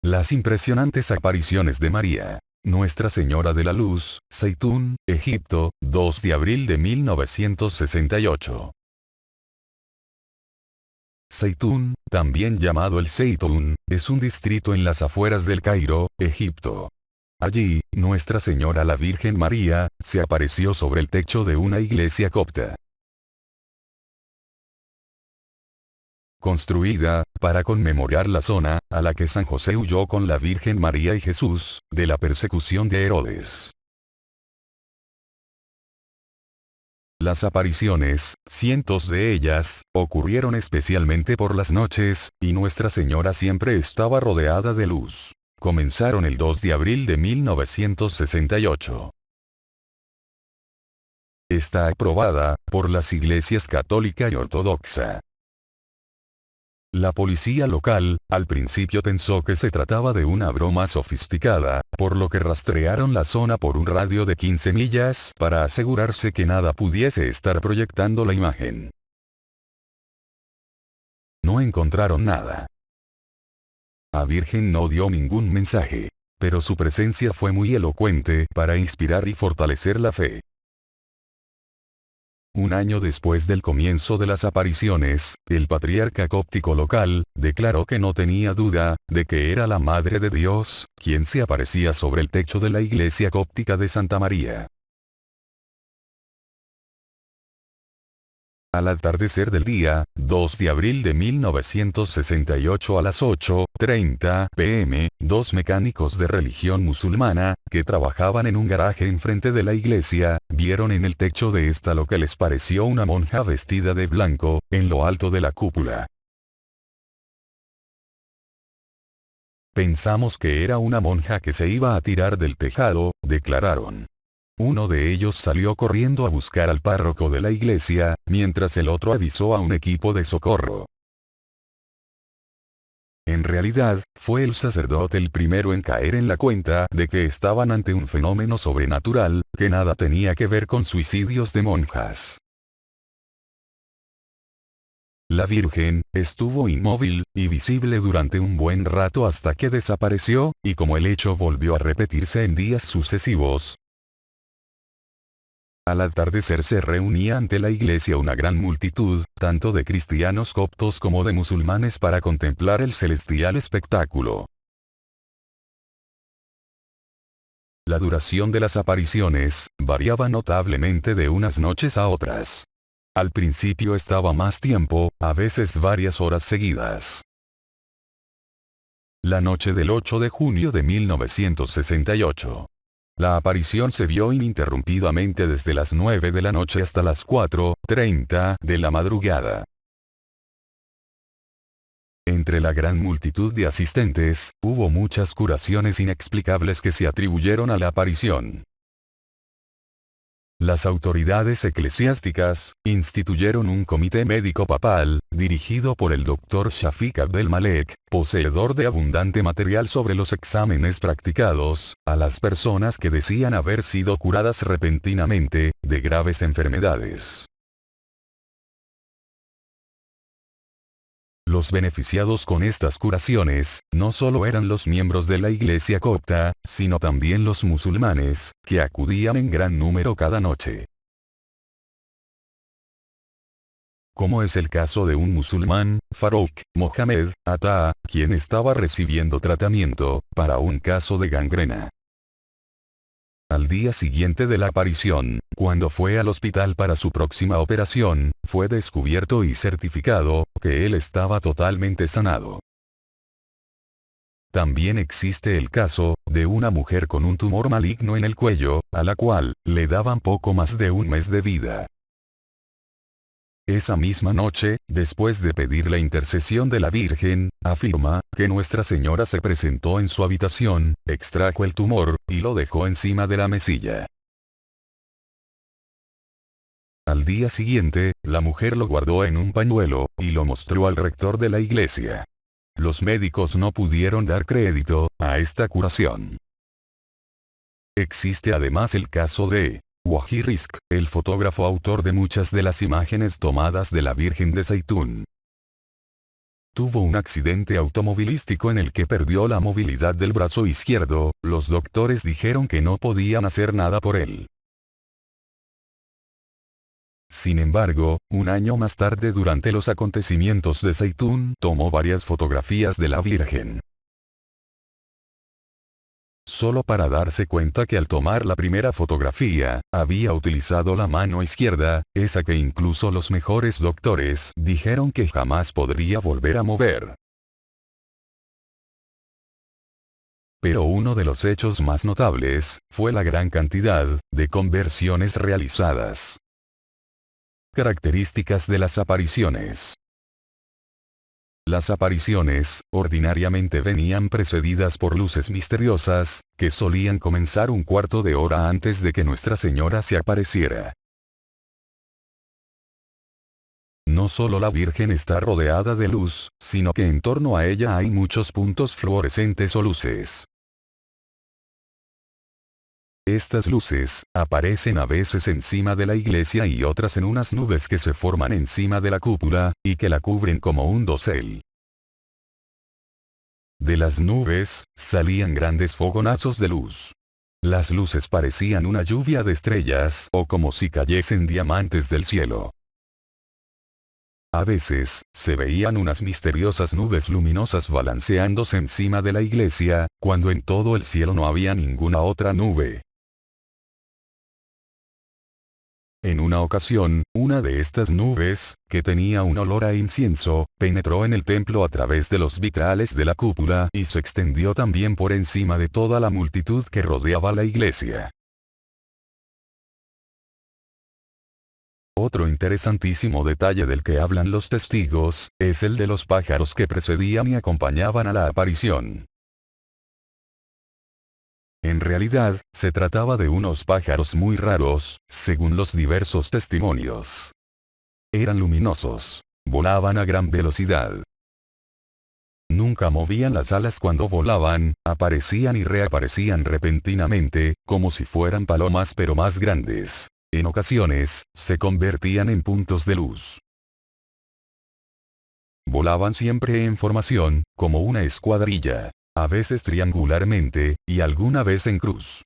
Las impresionantes apariciones de María, Nuestra Señora de la Luz, Zeitún, Egipto, 2 de abril de 1968. Zeitún, también llamado el Zeitún, es un distrito en las afueras del Cairo, Egipto. Allí, Nuestra Señora la Virgen María, se apareció sobre el techo de una iglesia copta. Construida, para conmemorar la zona, a la que San José huyó con la Virgen María y Jesús, de la persecución de Herodes. Las apariciones, cientos de ellas, ocurrieron especialmente por las noches, y Nuestra Señora siempre estaba rodeada de luz. Comenzaron el 2 de abril de 1968. Está aprobada, por las iglesias católica y ortodoxa. La policía local, al principio pensó que se trataba de una broma sofisticada, por lo que rastrearon la zona por un radio de 15 millas para asegurarse que nada pudiese estar proyectando la imagen. No encontraron nada. La Virgen no dio ningún mensaje, pero su presencia fue muy elocuente para inspirar y fortalecer la fe. Un año después del comienzo de las apariciones, el patriarca cóptico local, declaró que no tenía duda, de que era la Madre de Dios, quien se aparecía sobre el techo de la iglesia cóptica de Santa María. Al atardecer del día, 2 de abril de 1968 a las 8:30 p.m., dos mecánicos de religión musulmana, que trabajaban en un garaje enfrente de la iglesia, vieron en el techo de esta lo que les pareció una monja vestida de blanco, en lo alto de la cúpula. Pensamos que era una monja que se iba a tirar del tejado, declararon. Uno de ellos salió corriendo a buscar al párroco de la iglesia, mientras el otro avisó a un equipo de socorro. En realidad, fue el sacerdote el primero en caer en la cuenta de que estaban ante un fenómeno sobrenatural, que nada tenía que ver con suicidios de monjas. La Virgen, estuvo inmóvil, y visible durante un buen rato hasta que desapareció, y como el hecho volvió a repetirse en días sucesivos. Al atardecer se reunía ante la iglesia una gran multitud, tanto de cristianos coptos como de musulmanes para contemplar el celestial espectáculo. La duración de las apariciones, variaba notablemente de unas noches a otras. Al principio estaba más tiempo, a veces varias horas seguidas. La noche del 8 de junio de 1968. La aparición se vio ininterrumpidamente desde las 9 de la noche hasta las 4:30 de la madrugada. Entre la gran multitud de asistentes, hubo muchas curaciones inexplicables que se atribuyeron a la aparición. Las autoridades eclesiásticas instituyeron un comité médico papal, dirigido por el Dr. Shafiq Abdel-Malek, poseedor de abundante material sobre los exámenes practicados a las personas que decían haber sido curadas repentinamente de graves enfermedades. Los beneficiados con estas curaciones, no solo eran los miembros de la iglesia copta, sino también los musulmanes, que acudían en gran número cada noche. Como es el caso de un musulmán, Farouk Mohamed Atta, quien estaba recibiendo tratamiento para un caso de gangrena. Al día siguiente de la aparición, cuando fue al hospital para su próxima operación, fue descubierto y certificado que él estaba totalmente sanado. También existe el caso de una mujer con un tumor maligno en el cuello, a la cual le daban poco más de un mes de vida. Esa misma noche, después de pedir la intercesión de la Virgen, afirma que Nuestra Señora se presentó en su habitación, extrajo el tumor, y lo dejó encima de la mesilla. Al día siguiente, la mujer lo guardó en un pañuelo, y lo mostró al rector de la iglesia. Los médicos no pudieron dar crédito a esta curación. Existe además el caso de Wahi Rizk, el fotógrafo autor de muchas de las imágenes tomadas de la Virgen de Zeitún. tuvo un accidente automovilístico en el que perdió la movilidad del brazo izquierdo. Los doctores dijeron que no podían hacer nada por él. Sin embargo, un año más tarde, durante los acontecimientos de Zeitún, tomó varias fotografías de la Virgen. Solo para darse cuenta que al tomar la primera fotografía, había utilizado la mano izquierda, esa que incluso los mejores doctores dijeron que jamás podría volver a mover. Pero uno de los hechos más notables, fue la gran cantidad de conversiones realizadas. Características de las apariciones. Las apariciones, ordinariamente venían precedidas por luces misteriosas, que solían comenzar un cuarto de hora antes de que Nuestra Señora se apareciera. No solo la Virgen está rodeada de luz, sino que en torno a ella hay muchos puntos fluorescentes o luces. Estas luces, aparecen a veces encima de la iglesia y otras en unas nubes que se forman encima de la cúpula, y que la cubren como un dosel. De las nubes, salían grandes fogonazos de luz. Las luces parecían una lluvia de estrellas, o como si cayesen diamantes del cielo. A veces, se veían unas misteriosas nubes luminosas balanceándose encima de la iglesia, cuando en todo el cielo no había ninguna otra nube. En una ocasión, una de estas nubes, que tenía un olor a incienso, penetró en el templo a través de los vitrales de la cúpula y se extendió también por encima de toda la multitud que rodeaba la iglesia. Otro interesantísimo detalle del que hablan los testigos, es el de los pájaros que precedían y acompañaban a la aparición. En realidad, se trataba de unos pájaros muy raros, según los diversos testimonios. Eran luminosos. Volaban a gran velocidad. Nunca movían las alas cuando volaban, aparecían y reaparecían repentinamente, como si fueran palomas pero más grandes. En ocasiones, se convertían en puntos de luz. Volaban siempre en formación, como una escuadrilla. A veces triangularmente, y alguna vez en cruz.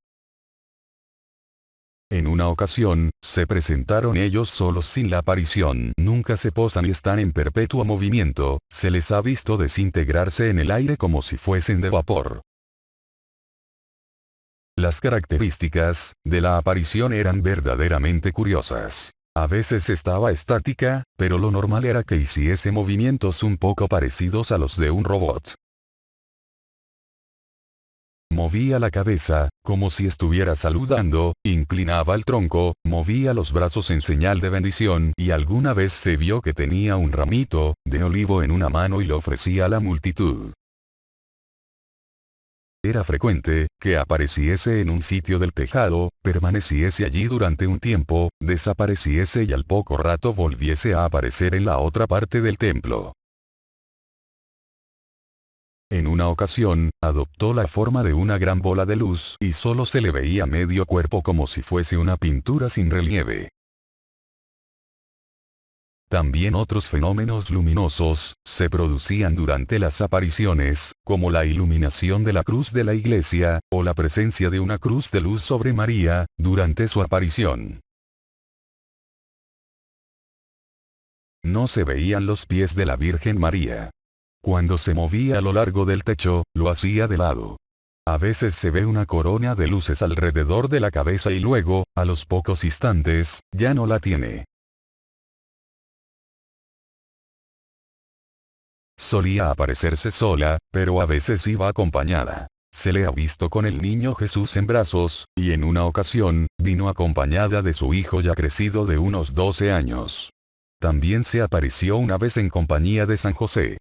En una ocasión, se presentaron ellos solos sin la aparición. Nunca se posan y están en perpetuo movimiento, se les ha visto desintegrarse en el aire como si fuesen de vapor. Las características de la aparición eran verdaderamente curiosas. A veces estaba estática, pero lo normal era que hiciese movimientos un poco parecidos a los de un robot. Movía la cabeza, como si estuviera saludando, inclinaba el tronco, movía los brazos en señal de bendición y alguna vez se vio que tenía un ramito de olivo en una mano y lo ofrecía a la multitud. Era frecuente que apareciese en un sitio del tejado, permaneciese allí durante un tiempo, desapareciese y al poco rato volviese a aparecer en la otra parte del templo. En una ocasión, adoptó la forma de una gran bola de luz y solo se le veía medio cuerpo como si fuese una pintura sin relieve. También otros fenómenos luminosos se producían durante las apariciones, como la iluminación de la cruz de la iglesia, o la presencia de una cruz de luz sobre María, durante su aparición. No se veían los pies de la Virgen María. Cuando se movía a lo largo del techo, lo hacía de lado. A veces se ve una corona de luces alrededor de la cabeza y luego, a los pocos instantes, ya no la tiene. Solía aparecerse sola, pero a veces iba acompañada. Se le ha visto con el niño Jesús en brazos, y en una ocasión, vino acompañada de su hijo ya crecido de unos 12 años. También se apareció una vez en compañía de San José.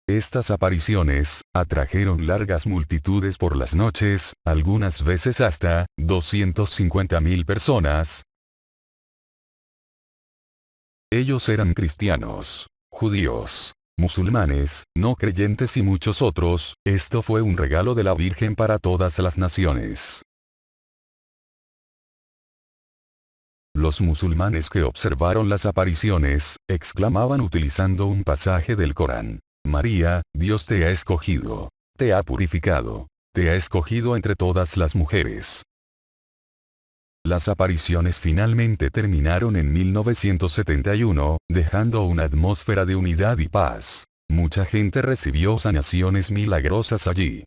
Estas apariciones, atrajeron largas multitudes por las noches, algunas veces hasta 250.000 personas. Ellos eran cristianos, judíos, musulmanes, no creyentes y muchos otros. Esto fue un regalo de la Virgen para todas las naciones. Los musulmanes que observaron las apariciones, exclamaban utilizando un pasaje del Corán: María, Dios te ha escogido. Te ha purificado. Te ha escogido entre todas las mujeres. Las apariciones finalmente terminaron en 1971, dejando una atmósfera de unidad y paz. Mucha gente recibió sanaciones milagrosas allí.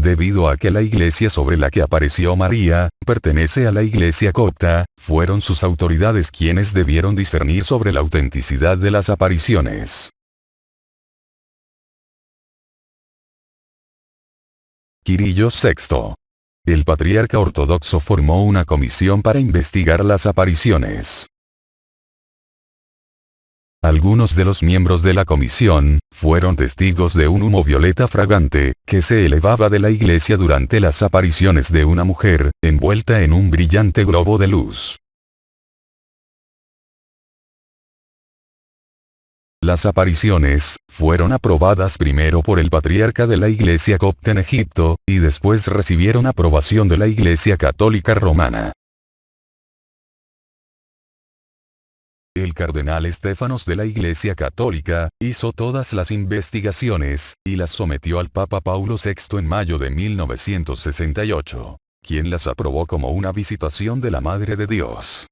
Debido a que la iglesia sobre la que apareció María, pertenece a la iglesia copta, fueron sus autoridades quienes debieron discernir sobre la autenticidad de las apariciones. Quirillo VI. El patriarca ortodoxo formó una comisión para investigar las apariciones. Algunos de los miembros de la comisión, fueron testigos de un humo violeta fragante, que se elevaba de la iglesia durante las apariciones de una mujer, envuelta en un brillante globo de luz. Las apariciones, fueron aprobadas primero por el patriarca de la iglesia copta en Egipto, y después recibieron aprobación de la iglesia católica romana. El cardenal Estéfanos de la Iglesia Católica, hizo todas las investigaciones, y las sometió al Papa Paulo VI en mayo de 1968, quien las aprobó como una visitación de la Madre de Dios.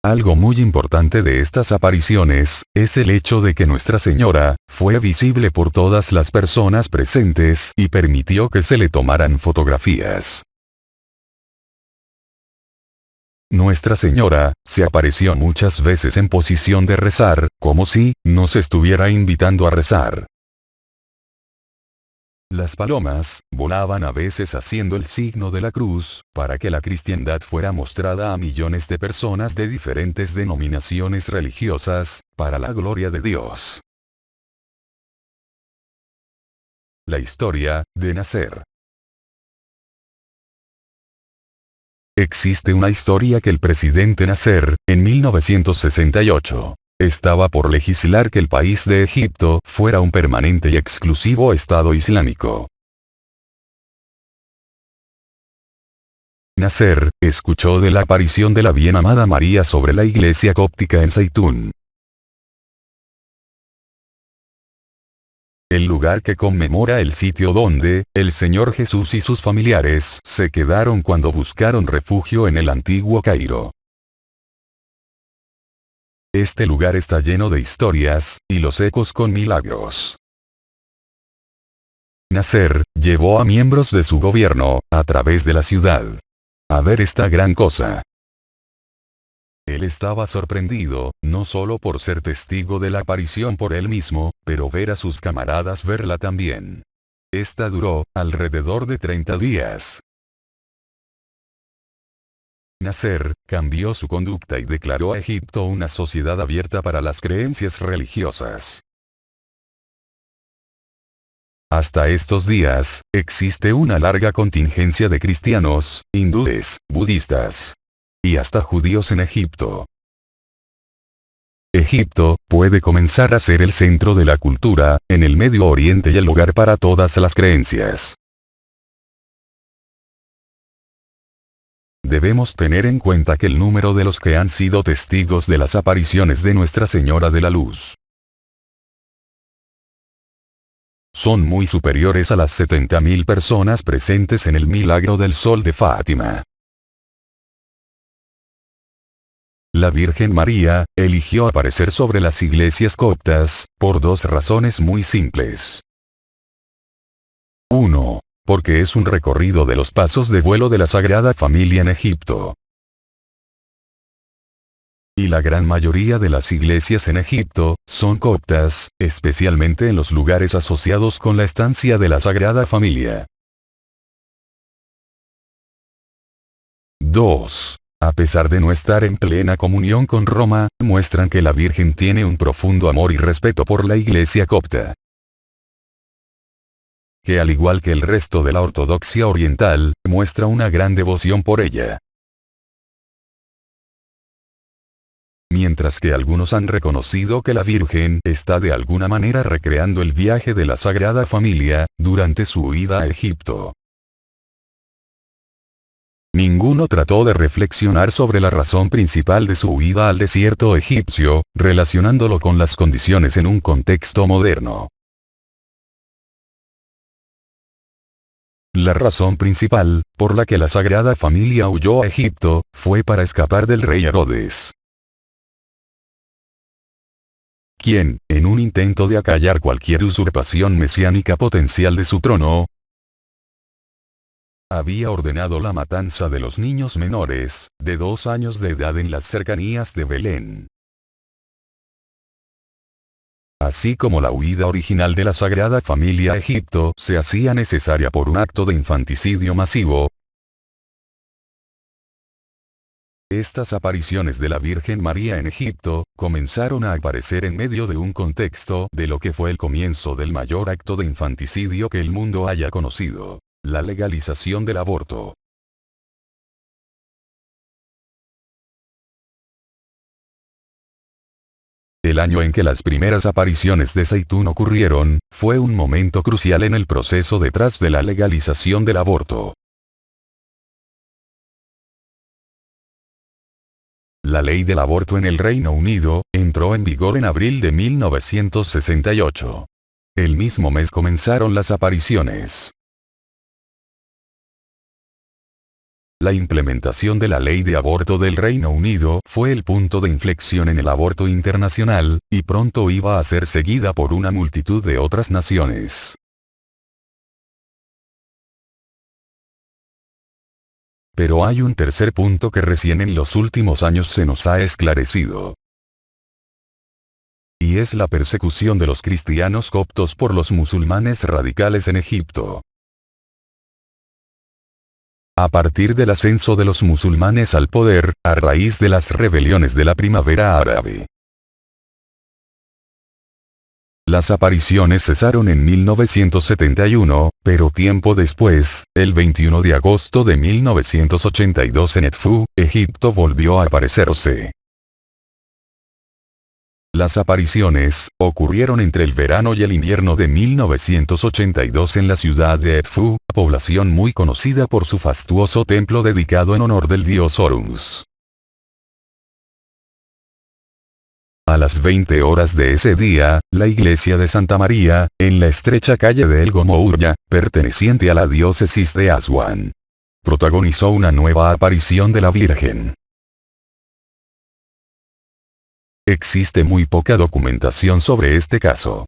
Algo muy importante de estas apariciones, es el hecho de que Nuestra Señora, fue visible por todas las personas presentes y permitió que se le tomaran fotografías. Nuestra Señora, se apareció muchas veces en posición de rezar, como si, nos estuviera invitando a rezar. Las palomas, volaban a veces haciendo el signo de la cruz, para que la cristiandad fuera mostrada a millones de personas de diferentes denominaciones religiosas, para la gloria de Dios. La historia, de nacer. Existe una historia que el presidente Nasser, en 1968, estaba por legislar que el país de Egipto fuera un permanente y exclusivo Estado Islámico. Nasser, escuchó de la aparición de la bien amada María sobre la iglesia cóptica en Zaitún. El lugar que conmemora el sitio donde, el Señor Jesús y sus familiares se quedaron cuando buscaron refugio en el antiguo Cairo. Este lugar está lleno de historias, y los ecos con milagros. Nasser, llevó a miembros de su gobierno, a través de la ciudad, a ver esta gran cosa. Él estaba sorprendido, no solo por ser testigo de la aparición por él mismo, pero ver a sus camaradas verla también. Esta duró, alrededor de 30 días. Nasser, cambió su conducta y declaró a Egipto una sociedad abierta para las creencias religiosas. Hasta estos días, existe una larga contingencia de cristianos, hindúes, budistas y hasta judíos en Egipto. Egipto, puede comenzar a ser el centro de la cultura, en el Medio Oriente y el lugar para todas las creencias. Debemos tener en cuenta que el número de los que han sido testigos de las apariciones de Nuestra Señora de la Luz son muy superiores a las 70.000 personas presentes en el milagro del Sol de Fátima. La Virgen María, eligió aparecer sobre las iglesias coptas, por dos razones muy simples. 1. Porque es un recorrido de los pasos de vuelo de la Sagrada Familia en Egipto. Y la gran mayoría de las iglesias en Egipto, son coptas, especialmente en los lugares asociados con la estancia de la Sagrada Familia. 2. A pesar de no estar en plena comunión con Roma, muestran que la Virgen tiene un profundo amor y respeto por la iglesia copta. Que al igual que el resto de la ortodoxia oriental, muestra una gran devoción por ella. mientras que algunos han reconocido que la Virgen está de alguna manera recreando el viaje de la Sagrada Familia, durante su huida a Egipto. Ninguno trató de reflexionar sobre la razón principal de su huida al desierto egipcio, relacionándolo con las condiciones en un contexto moderno. La razón principal, por la que la Sagrada Familia huyó a Egipto, fue para escapar del rey Herodes, quien, en un intento de acallar cualquier usurpación mesiánica potencial de su trono, había ordenado la matanza de los niños menores, de 2 años de edad en las cercanías de Belén. Así como la huida original de la Sagrada Familia a Egipto se hacía necesaria por un acto de infanticidio masivo, estas apariciones de la Virgen María en Egipto, comenzaron a aparecer en medio de un contexto de lo que fue el comienzo del mayor acto de infanticidio que el mundo haya conocido: la legalización del aborto. El año en que las primeras apariciones de Zeitún ocurrieron, fue un momento crucial en el proceso detrás de la legalización del aborto. La ley del aborto en el Reino Unido entró en vigor en abril de 1968. El mismo mes comenzaron las apariciones. La implementación de la ley de aborto del Reino Unido fue el punto de inflexión en el aborto internacional, y pronto iba a ser seguida por una multitud de otras naciones. Pero hay un tercer punto que recién en los últimos años se nos ha esclarecido. Y es la persecución de los cristianos coptos por los musulmanes radicales en Egipto. A partir del ascenso de los musulmanes al poder, a raíz de las rebeliones de la primavera árabe, las apariciones cesaron en 1971, pero tiempo después, el 21 de agosto de 1982 en Edfu, Egipto volvió a aparecerse. Las apariciones ocurrieron entre el verano y el invierno de 1982 en la ciudad de Edfu, población muy conocida por su fastuoso templo dedicado en honor del dios Horus. A las 20 horas de ese día, la iglesia de Santa María, en la estrecha calle de El Gomourya, perteneciente a la diócesis de Aswan, protagonizó una nueva aparición de la Virgen. Existe muy poca documentación sobre este caso.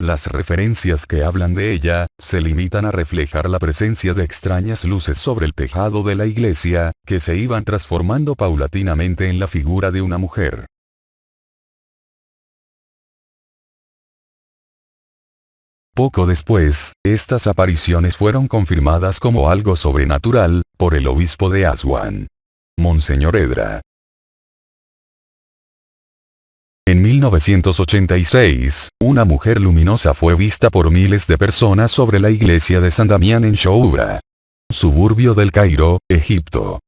Las referencias que hablan de ella, se limitan a reflejar la presencia de extrañas luces sobre el tejado de la iglesia, que se iban transformando paulatinamente en la figura de una mujer. Poco después, estas apariciones fueron confirmadas como algo sobrenatural, por el obispo de Aswan, Monseñor Edra. En 1986, una mujer luminosa fue vista por miles de personas sobre la iglesia de San Damián en Shoura, suburbio del Cairo, Egipto.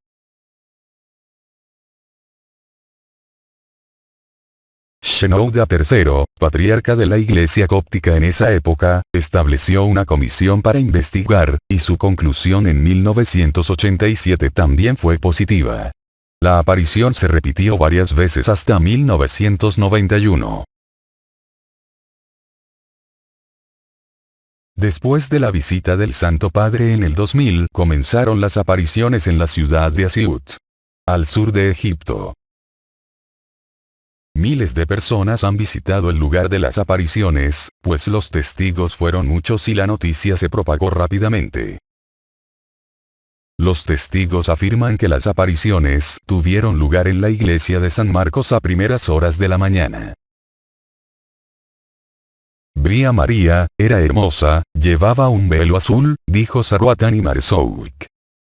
Shenouda III, patriarca de la iglesia cóptica en esa época, estableció una comisión para investigar, y su conclusión en 1987 también fue positiva. La aparición se repitió varias veces hasta 1991. Después de la visita del Santo Padre en el 2000, comenzaron las apariciones en la ciudad de Asiut, al sur de Egipto. Miles de personas han visitado el lugar de las apariciones, pues los testigos fueron muchos y la noticia se propagó rápidamente. Los testigos afirman que las apariciones tuvieron lugar en la iglesia de San Marcos a primeras horas de la mañana. Vi a María, era hermosa, llevaba un velo azul, dijo Sarwatani Marzouk.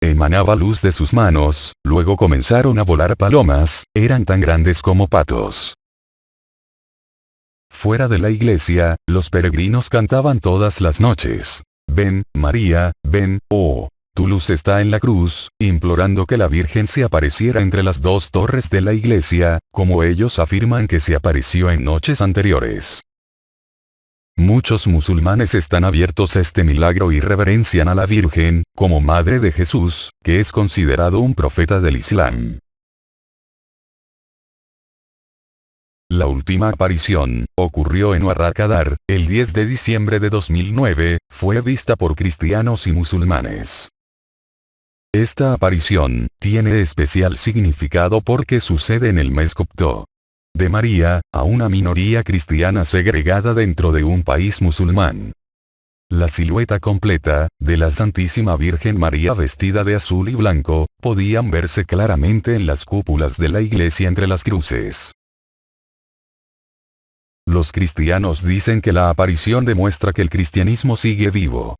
Emanaba luz de sus manos, luego comenzaron a volar palomas, eran tan grandes como patos. Fuera de la iglesia, los peregrinos cantaban todas las noches: ven, María, ven, oh tu luz está en la cruz, implorando que la Virgen se apareciera entre las dos torres de la iglesia, como ellos afirman que se apareció en noches anteriores. Muchos musulmanes están abiertos a este milagro y reverencian a la Virgen, como Madre de Jesús, que es considerado un profeta del Islam. La última aparición, ocurrió en Warraqadar, el 10 de diciembre de 2009, fue vista por cristianos y musulmanes. Esta aparición, tiene especial significado porque sucede en el mes copto de María, a una minoría cristiana segregada dentro de un país musulmán. La silueta completa, de la Santísima Virgen María vestida de azul y blanco, podían verse claramente en las cúpulas de la iglesia entre las cruces. Los cristianos dicen que la aparición demuestra que el cristianismo sigue vivo.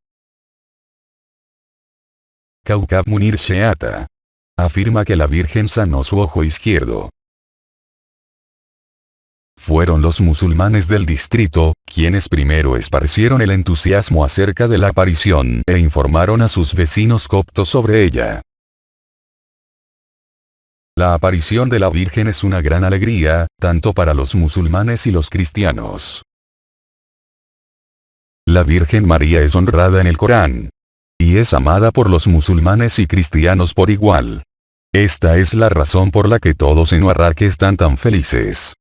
Kaukab Munir Sheata afirma que la Virgen sanó su ojo izquierdo. Fueron los musulmanes del distrito, quienes primero esparcieron el entusiasmo acerca de la aparición e informaron a sus vecinos coptos sobre ella. La aparición de la Virgen es una gran alegría, tanto para los musulmanes y los cristianos. La Virgen María es honrada en el Corán. Y es amada por los musulmanes y cristianos por igual. Esta es la razón por la que todos en Warraq están tan felices.